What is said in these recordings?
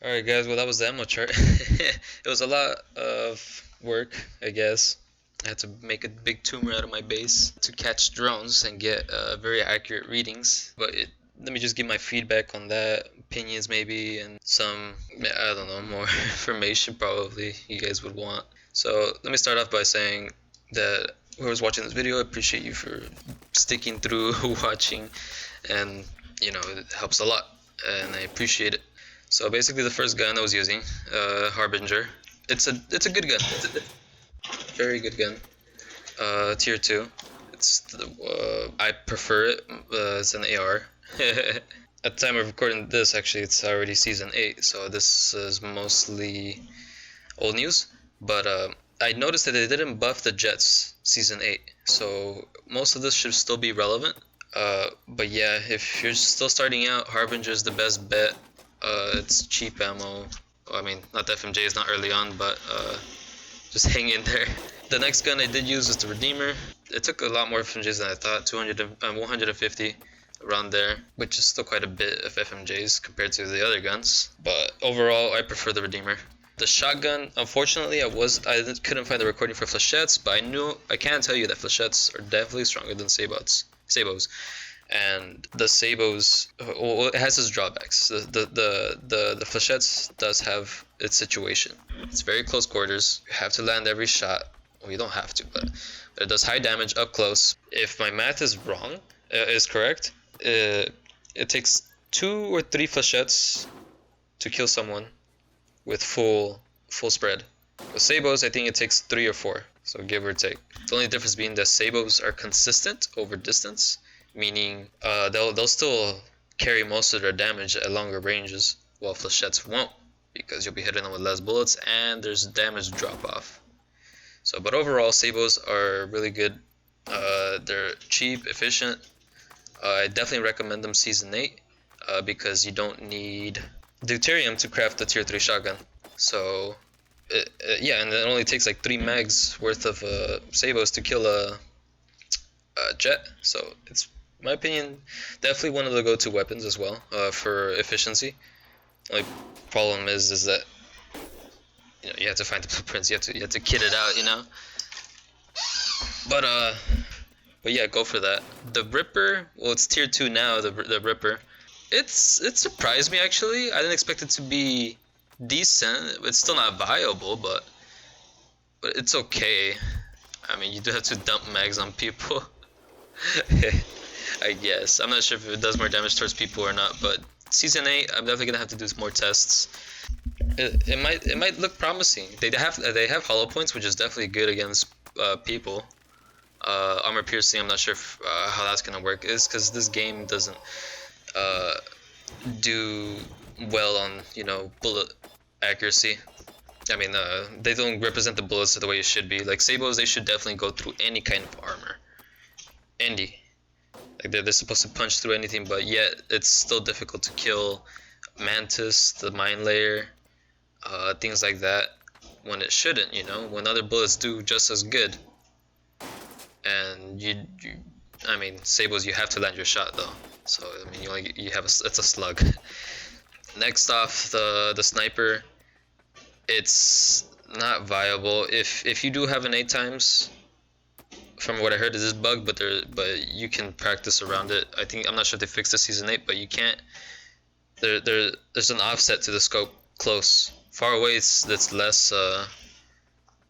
Alright guys, well that was the ammo chart. It was a lot of work, I guess. I had to make a big tumor out of my base to catch drones and get very accurate readings. Let me just give my feedback on that, opinions maybe, and some, I don't know, more information probably you guys would want. So let me start off by saying that whoever's watching this video, I appreciate you for sticking through watching, and you know, it helps a lot and I appreciate it. So basically the first gun I was using, Harbinger, it's a good gun. It's a very good gun. Tier 2. I prefer it as an AR. At the time of recording this, actually, it's already season 8, so this is mostly old news. But I noticed that they didn't buff the jets season 8, so most of this should still be relevant. But yeah, if you're still starting out, Harbinger is the best bet. It's cheap ammo. I mean, not the FMJ is not early on, but just hang in there. The next gun I did use was the Redeemer. It took a lot more FMJs than I thought, 150 around there, which is still quite a bit of FMJs compared to the other guns. But overall, I prefer the Redeemer. The shotgun, unfortunately, I couldn't find the recording for flechettes, but I can tell you that flechettes are definitely stronger than Sabots. And the Sabots, well, it has its drawbacks. The flechettes does have its situation. It's very close quarters. You have to land every shot. Well, you don't have to, but it does high damage up close. If my math is correct, it takes 2 or 3 flechettes to kill someone with full spread. With Sabots, I think it takes 3 or 4, so give or take. The only difference being that Sabots are consistent over distance, meaning they'll still carry most of their damage at longer ranges, while flechettes won't, because you'll be hitting them with less bullets and there's damage drop off. So, but overall, Sabots are really good. They're cheap, efficient. I definitely recommend them season 8 because you don't need deuterium to craft the tier 3 shotgun. So yeah, and it only takes like 3 mags worth of Sabots to kill a jet. So it's, in my opinion, definitely one of the go-to weapons as well for efficiency. Only problem is that you have to find the blueprints. You have to kit it out, you know. But yeah, go for that. The Ripper, well, it's tier 2 now. The Ripper, it surprised me actually. I didn't expect it to be decent. It's still not viable, but it's okay. I mean, you do have to dump mags on people. I guess. I'm not sure if it does more damage towards people or not, but season 8, I'm definitely gonna have to do more tests. It might look promising. They have hollow points, which is definitely good against people. Armor piercing, I'm not sure how that's gonna work. Is because this game doesn't do well on bullet accuracy. I mean, they don't represent the bullets the way it should be. Like Sabots, they should definitely go through any kind of armor. Like they're supposed to punch through anything, but yet it's still difficult to kill Mantis, the Mine Layer, things like that, when it shouldn't, when other bullets do just as good. And I mean, Sabots, you have to land your shot though. So I mean, it's a slug. Next off, the Sniper, it's not viable. If you do have an 8 times, from what I heard, it is bugged, but you can practice around it. I'm not sure if they fixed the season 8, but you can't. There's an offset to the scope close. Far away, it's less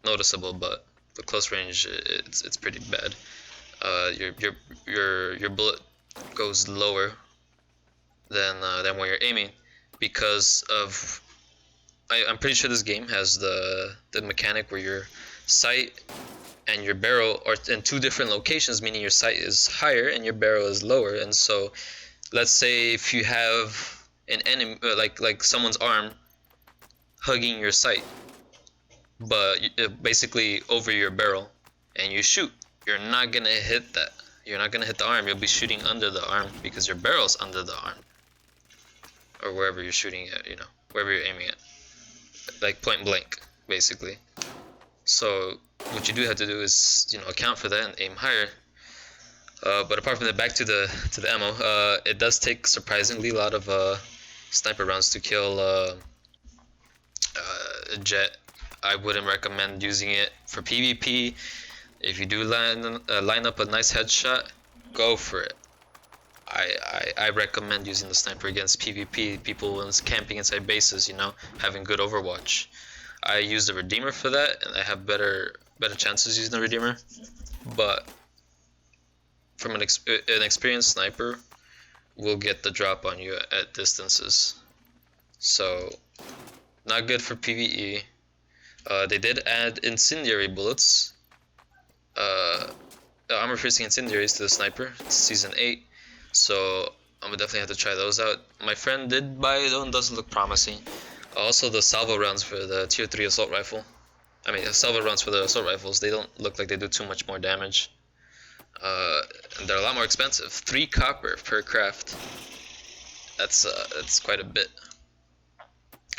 noticeable, but the close range, it's pretty bad. Your bullet goes lower than where you're aiming, because of I'm pretty sure this game has the mechanic where your sight and your barrel are in 2 different locations, meaning your sight is higher and your barrel is lower. And so, let's say if you have an enemy, like someone's arm hugging your sight, but basically over your barrel, and you shoot, you're not gonna hit that. You're not gonna hit the arm. You'll be shooting under the arm because your barrel's under the arm, or wherever you're shooting at, wherever you're aiming at, like point blank, basically. So what you do have to do is account for that and aim higher. But apart from that, back to the ammo, it does take surprisingly a lot of sniper rounds to kill Jet, I wouldn't recommend using it for PvP. If you do line up a nice headshot, go for it. I recommend using the sniper against PvP, people camping inside bases, you know, having good overwatch. I use the Redeemer for that, and I have better chances using the Redeemer. But from an experienced sniper, will get the drop on you at distances. So, not good for PvE. They did add incendiary bullets. Armor-piercing incendiaries to the sniper, Season 8. So I'm gonna definitely have to try those out. My friend did buy it, though, and doesn't look promising. Also, the salvo rounds for the Tier 3 assault rifle. I mean, salvo rounds for the assault rifles, they don't look like they do too much more damage. And they're a lot more expensive. 3 copper per craft. That's quite a bit.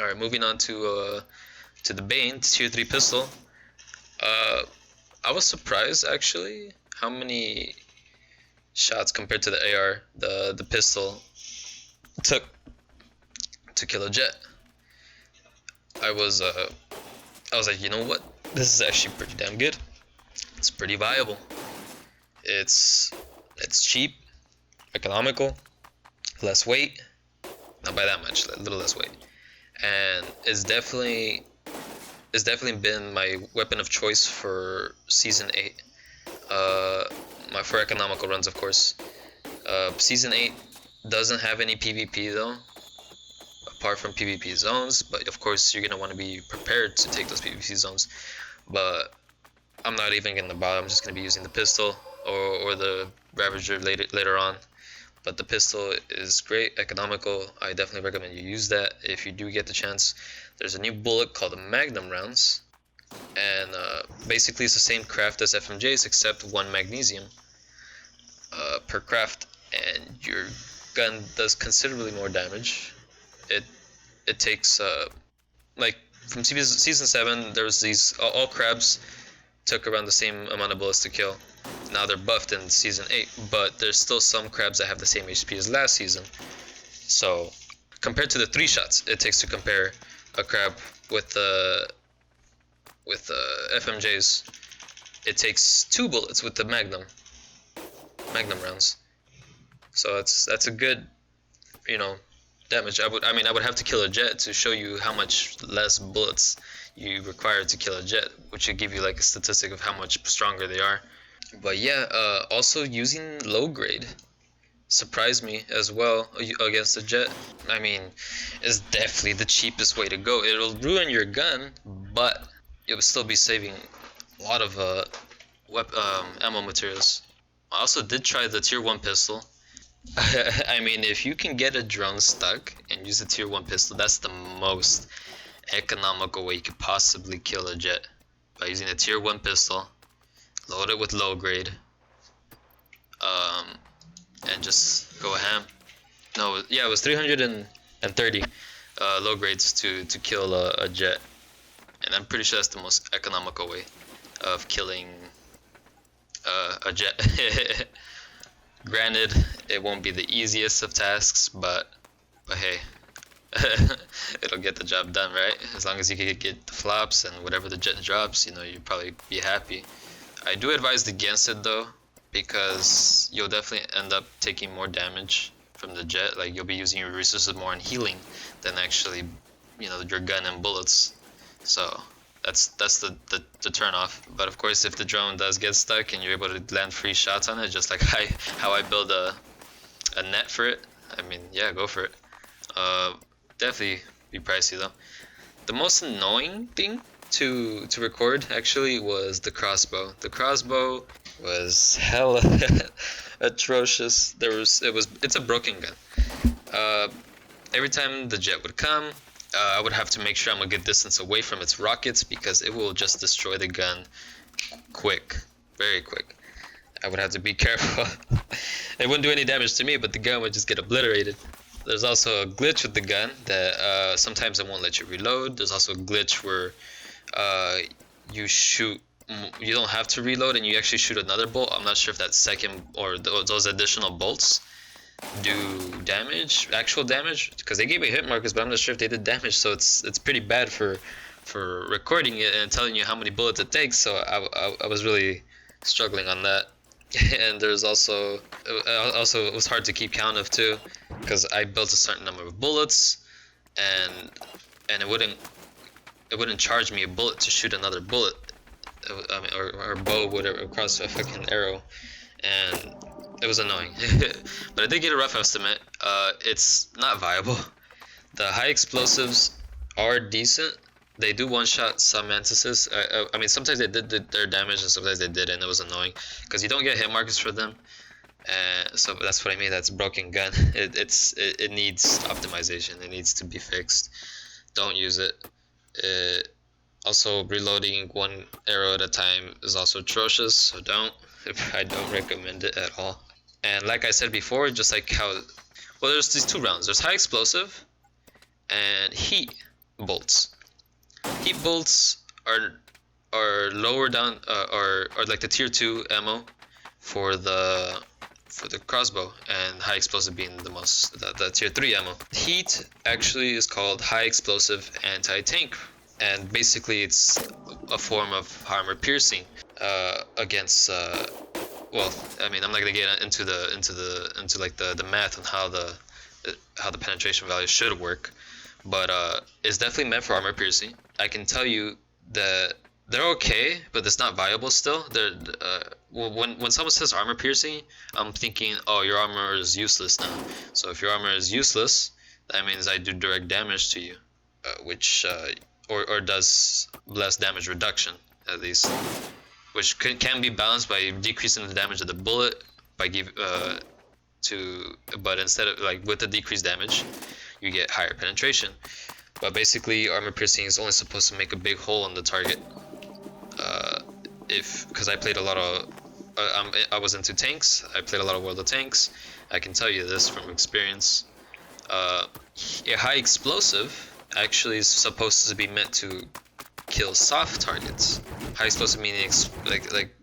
Alright, moving on to the Bane, Tier 3 pistol. I was surprised, actually, how many shots compared to the AR, the pistol took to kill a jet. I was like, you know what? This is actually pretty damn good. It's pretty viable. It's cheap, economical, less weight, not by that much, a little less weight, and it's definitely been my weapon of choice for Season 8. For economical runs, of course. Season 8 doesn't have any PvP though, apart from PvP zones, but of course you're gonna want to be prepared to take those PvP zones. But I'm not even gonna bother. I'm just gonna be using the pistol or the Ravager later on. But the pistol is great, economical. I definitely recommend you use that if you do get the chance. There's a new bullet called the Magnum rounds, and basically it's the same craft as FMJs except 1 magnesium per craft, and your gun does considerably more damage. It takes like from season 7, there was these all crabs took around the same amount of bullets to kill. Now they're buffed in Season 8, but there's still some crabs that have the same HP as last season. So compared to the 3 shots it takes to compare a crab with FMJs, it takes 2 bullets with the Magnum rounds. So that's a good, you know, damage. I would have to kill a jet to show you how much less bullets you require to kill a jet, which would give you like a statistic of how much stronger they are. But yeah, also using low grade surprised me as well against the jet. I mean, it's definitely the cheapest way to go. It'll ruin your gun, but you'll still be saving a lot of ammo materials. I also did try the Tier 1 pistol. I mean, if you can get a drone stuck and use a Tier 1 pistol, that's the most economical way you could possibly kill a jet. By using a Tier 1 pistol, load it with low grade, and just go ham. No, yeah, it was 330 low grades to kill a jet, and I'm pretty sure that's the most economical way of killing a jet. Granted, it won't be the easiest of tasks, but hey, it'll get the job done, right? As long as you can get the flops and whatever the jet drops, you know, you'll probably be happy. I do advise against it though, because you'll definitely end up taking more damage from the jet. Like, you'll be using your resources more in healing than actually, you know, your gun and bullets. So that's the turn off. But of course, if the drone does get stuck and you're able to land free shots on it, just like how I build a net for it, I mean, yeah, go for it. Definitely be pricey though. The most annoying thing to record actually was the crossbow. The crossbow was hella atrocious. It's a broken gun. Every time the jet would come, I would have to make sure I'm a good distance away from its rockets, because it will just destroy the gun quick, very quick. I would have to be careful. It wouldn't do any damage to me, but the gun would just get obliterated. There's also a glitch with the gun that sometimes it won't let you reload. There's also a glitch where you don't have to reload and you actually shoot another bolt. I'm not sure if that second or those additional bolts do actual damage, because they gave me hit markers, but I'm not sure if they did damage. So it's pretty bad for for recording it and telling you how many bullets it takes. So I was really struggling on that. And there's also it was hard to keep count of too, because I built a certain number of bullets, and it wouldn't charge me a bullet to shoot another bullet, I mean, or bow, whatever, across a fucking arrow, and it was annoying. But I did get a rough estimate. It's not viable. The high explosives are decent. They do one-shot some mantises. I mean, sometimes they did their damage, and sometimes they did, and it was annoying because you don't get hit markers for them. So that's what I mean. That's a broken gun. It needs optimization. It needs to be fixed. Don't use it. Also, reloading one arrow at a time is also atrocious. So don't. I don't recommend it at all. And like I said before, just like how, well, there's these two rounds. There's high explosive and heat bolts. Heat bolts are lower down, or like the tier 2 ammo for the crossbow, and high explosive being the tier 3 ammo. Heat actually is called high explosive anti-tank, and basically it's a form of armor piercing against well, I mean, I'm not gonna get into like the math on how the penetration value should work, but it's definitely meant for armor piercing. I can tell you that they're okay, but it's not viable still. They're well, when someone says armor piercing, I'm thinking, oh, your armor is useless now. So if your armor is useless, that means I do direct damage to you, which or does less damage reduction at least, which can be balanced by decreasing the damage of the bullet by but instead of, like, with the decreased damage, you get higher penetration. But basically, armor piercing is only supposed to make a big hole in the target. Because I played a lot of, I was into tanks. I played a lot of World of Tanks. I can tell you this from experience. A high explosive actually is supposed to be meant to kill soft targets. High explosive meaning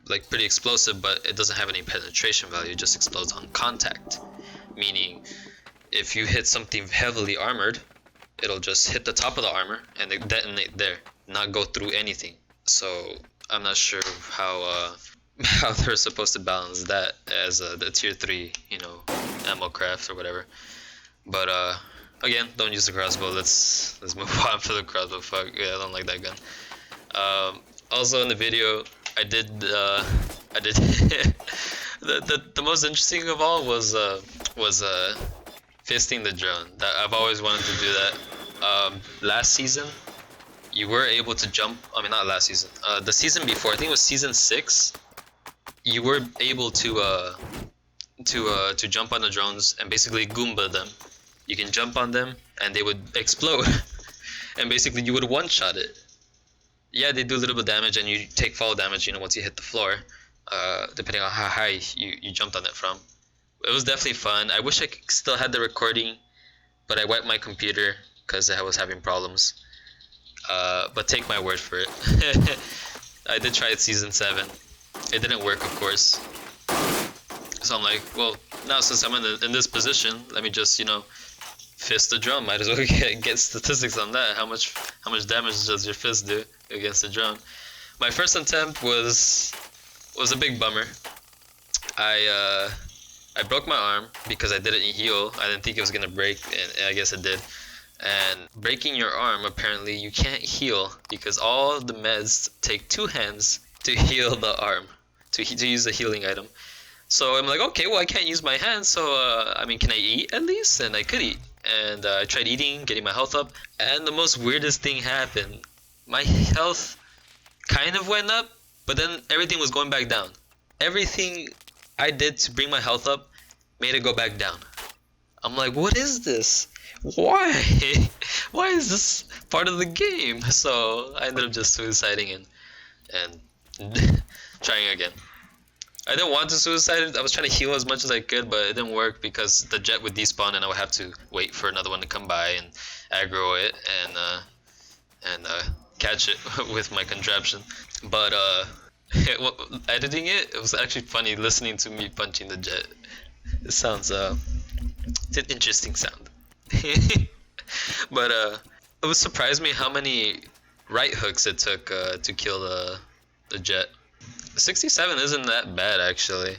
like pretty explosive, but it doesn't have any penetration value. It just explodes on contact. Meaning, if you hit something heavily armored, it'll just hit the top of the armor and it detonate there, not go through anything. So I'm not sure how they're supposed to balance that as the tier 3, ammo craft or whatever. But again, don't use the crossbow. Let's move on for the crossbow. Fuck yeah, I don't like that gun. Also in the video, I did the most interesting of all was fisting the drone. That I've always wanted to do that. Last season, you were able to jump. I mean, not last season. The season before, I think it was season 6. You were able to jump on the drones and basically Goomba them. You can jump on them and they would explode, and basically you would one-shot it. Yeah, they do a little bit of damage, and you take fall damage, once you hit the floor, depending on how high you jumped on it from. It was definitely fun. I wish I still had the recording, but I wiped my computer because I was having problems. But take my word for it. I did try it season 7. It didn't work, of course. So I'm like, well, now since I'm in this position, let me just, fist the drone. Might as well get statistics on that. How much damage does your fist do against the drone? My first attempt was a big bummer. I broke my arm because I didn't heal. I didn't think it was gonna break, and I guess it did. And breaking your arm, apparently you can't heal because all the meds take 2 hands to heal the arm, to use the healing item. So I'm like, okay, well, I can't use my hands, so I mean, can I eat at least? And I could eat. And I tried eating, getting my health up, and the most weirdest thing happened. My health kind of went up, but then everything was going back down. Everything I did to bring my health up made it go back down. I'm like, what is this? Why? Why is this part of the game? So I ended up just suiciding and trying again. I didn't want to suicide. I was trying to heal as much as I could, but it didn't work because the jet would despawn and I would have to wait for another one to come by and aggro it and catch it with my contraption. But editing it was actually funny listening to me punching the jet. It sounds it's an interesting sound. But it would surprise me how many right hooks it took to kill the jet. 67 isn't that bad actually.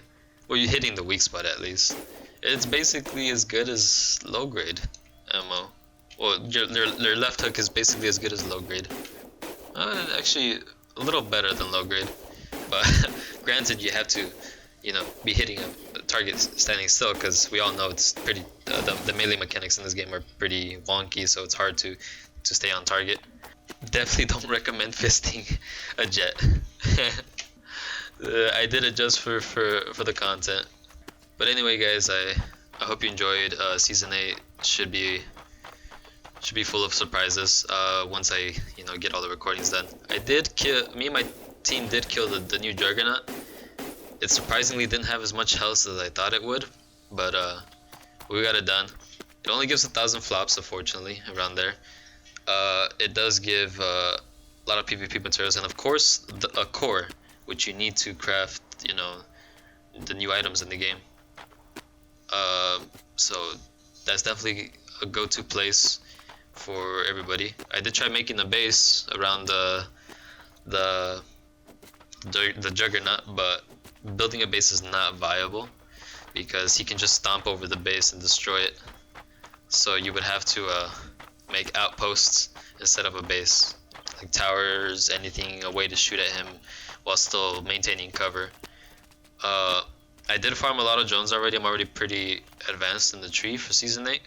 Well, you're hitting the weak spot at least. It's basically as good as low grade ammo. Well, your left hook is basically as good as low grade. Actually, a little better than low grade. But granted, you have to, be hitting a target standing still, because we all know it's pretty. The melee mechanics in this game are pretty wonky, so it's hard to stay on target. Definitely don't recommend fisting a jet. I did it just for the content. But anyway, guys, I hope you enjoyed. Season 8 should be full of surprises. Once I get all the recordings done. I did kill. Me and my team did kill the new Juggernaut. It surprisingly didn't have as much health as I thought it would, but we got it done. It only gives 1,000 flops, unfortunately, around there. It does give a lot of PvP materials, and of course a core, which you need to craft, the new items in the game. So that's definitely a go-to place for everybody. I did try making a base around the Juggernaut, but building a base is not viable because he can just stomp over the base and destroy it. So you would have to make outposts instead of a base, like towers, anything, a way to shoot at him while still maintaining cover. I did farm a lot of drones already. I'm already pretty advanced in the tree for Season 8.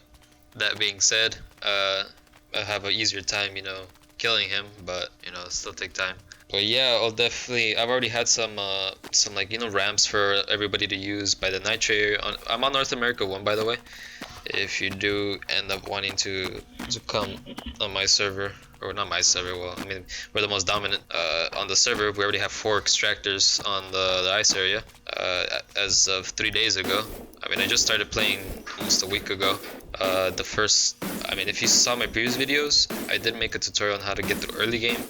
That being said, I have an easier time, killing him, but, it'll still take time. But yeah, I've already had some ramps for everybody to use by the Nitrate. I'm on North America 1, by the way. If you do end up wanting to come on my server, or not my server, well, I mean, we're the most dominant on the server. We already have 4 extractors on the ice area as of 3 days ago. I mean, I just started playing almost a week ago. If you saw my previous videos, I did make a tutorial on how to get through early game.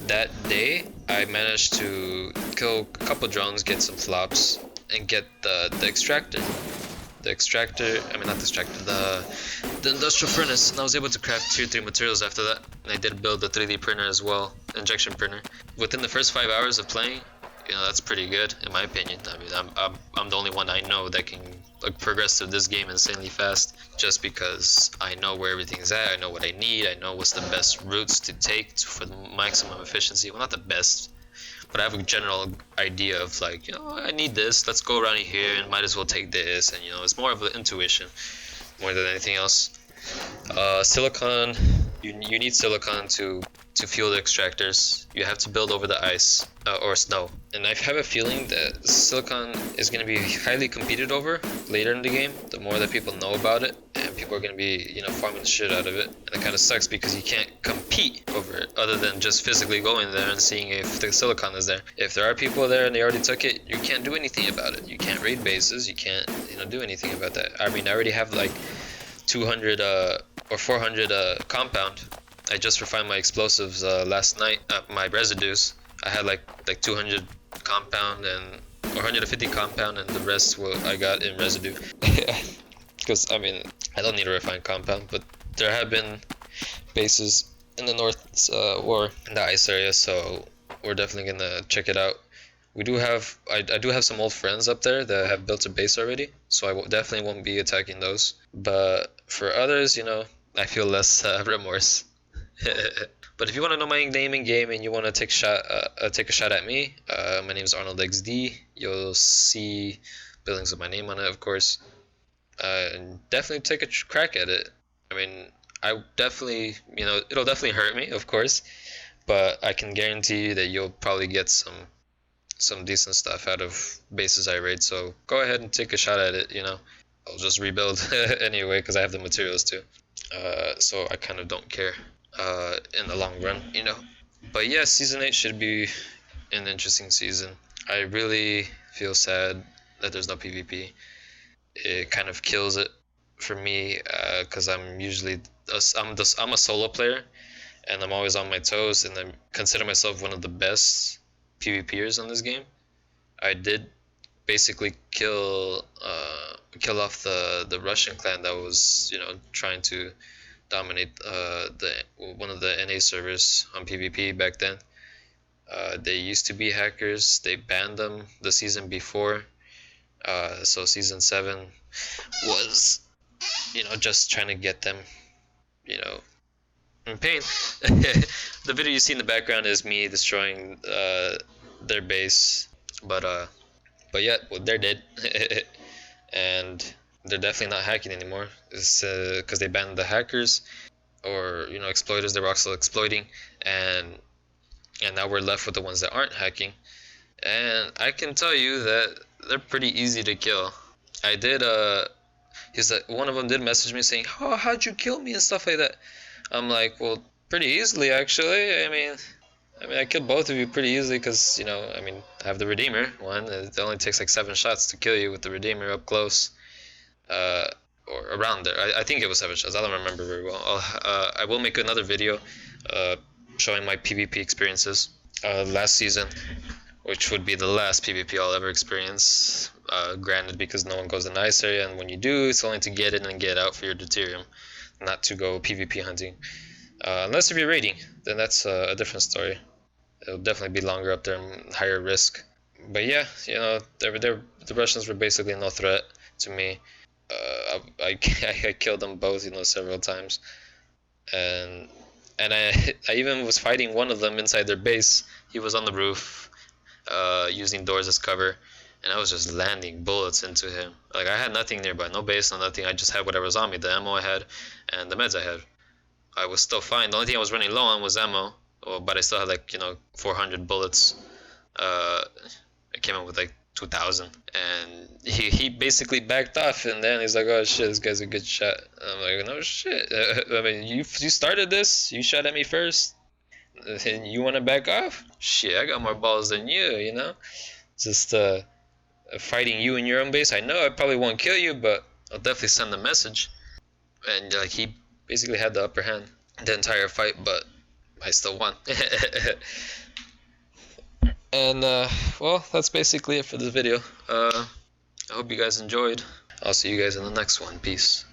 That day, I managed to kill a couple drones, get some flops, and get the extractor. The industrial furnace, and I was able to craft tier 3 materials after that. And I did build the 3D printer as well, injection printer. Within the first 5 hours of playing, that's pretty good in my opinion. I mean, I'm the only one I know that can progress through this game insanely fast, just because I know where everything's at, I know what I need, I know what's the best routes to take for the maximum efficiency. Well, not the best, but I have a general idea of I need this, let's go around here and might as well take this, and it's more of an intuition more than anything else. Silicon, you need silicon to fuel the extractors. You have to build over the ice or snow, and I have a feeling that silicon is going to be highly competed over later in the game. The more that people know about it, and people are going to be farming the shit out of it, and it kind of sucks because you can't compete over it other than just physically going there and seeing if the silicon is there. If there are people there and they already took it, you can't do anything about it. You can't raid bases, you can't do anything about that. I mean, I already have 200 or 400 compound. I just refined my explosives last night. My residues, I had like 200 compound and 150 compound, and the rest I got in residue. Because I mean, I don't need to refine compound, but there have been bases in the north or in the ice area, so we're definitely gonna check it out. I do have some old friends up there that have built a base already, so I definitely won't be attacking those. But for others, I feel less remorse. But if you want to know my name in game and you want to take a shot at me, my name is Arnold XD. You'll see buildings with my name on it, of course. And definitely take a crack at it. I mean, I definitely, it'll definitely hurt me, of course, but I can guarantee you that you'll probably get some decent stuff out of bases I raid. So go ahead and take a shot at it. I'll just rebuild anyway because I have the materials too. So I kind of don't care in the long run, But yeah, Season 8 should be an interesting season. I really feel sad that there's no PvP. It kind of kills it for me because I'm a solo player, and I'm always on my toes, and I consider myself one of the best PvPers on this game. I did basically kill off the Russian clan that was trying to dominate the one of the NA servers on PvP back then. They used to be hackers. They banned them the season before. So season 7 was, just trying to get them, in pain. The video you see in the background is me destroying their base, but yeah, well, they're dead. And they're definitely not hacking anymore. It's because they banned the hackers, or exploiters. They were also exploiting, and now we're left with the ones that aren't hacking. And I can tell you that they're pretty easy to kill. I did he's like, one of them did message me saying, "Oh, how'd you kill me?" and stuff like that. I'm like, well, pretty easily actually. I killed both of you pretty easily because I have the Redeemer one. It only takes like 7 shots to kill you with the Redeemer up close, or around there. I think it was 7 shots. I don't remember very well. I will make another video showing my PvP experiences last season, which would be the last PvP I'll ever experience. Granted, because no one goes in the ice area, and when you do, it's only to get in and get out for your deuterium, not to go PvP hunting. Unless if you're raiding, then that's a different story. It'll definitely be longer up there and higher risk. But yeah, the Russians were basically no threat to me. I killed them both, several times, and I even was fighting one of them inside their base. He was on the roof, using doors as cover, and I was just landing bullets into him. Like, I had nothing nearby, no base, no nothing. I just had whatever was on me, the ammo I had, and the meds I had. I was still fine. The only thing I was running low on was ammo, but I still had like 400 bullets. I came in with like 2,000, and he basically backed off, and then he's like, "Oh shit, this guy's a good shot." I'm like, "No shit. You started this. You shot at me first, and you want to back off? Shit, I got more balls than you. Just fighting you in your own base. I know I probably won't kill you, but I'll definitely send a message." And like, he basically had the upper hand the entire fight, but I still won. And well, that's basically it for this video. I hope you guys enjoyed. I'll see you guys in the next one. Peace.